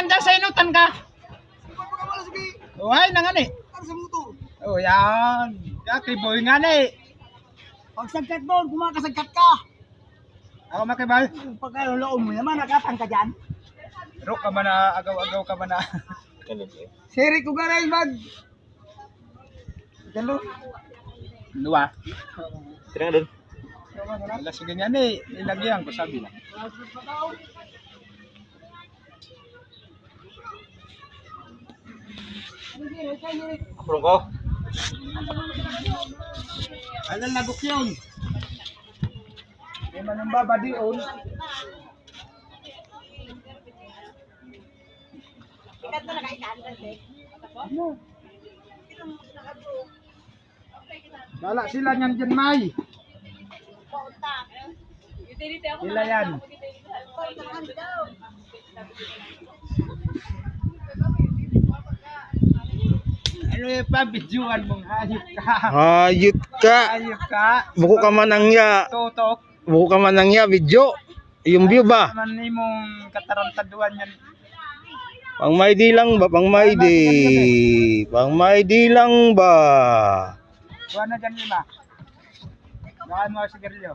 dyan sa inutan ka. Uy, nangani. Oh, yan. Kiboy nga ni. Pag sagkat doon, kumakasagkat ka. Ako makibal. Pag loon mo naman, nakatang ka dyan. Rok ka ba na, agaw-agaw ka ba na. Siri ko garay, bag. Dalo. Dua. Tira doon. Wala sige nga ni. Ilagyan ko sabi lang. Apurong ko. Alam nagok yun. Di man ang babadion. Bala sila niyan dyan, May. Sila yan. Ano yung pa-videoan mong hayop ka? Hayop ka. Hayop ka? Buko ka manangya. Tutok. Buko ka manangya video. Yung view ba? Naman ni mong katarantaduan yan. Pang Maydi lang ba? Pang Maydi. Pang Maydi lang ba? Buwan na dyan, Lima. Baka mo sigarilyo.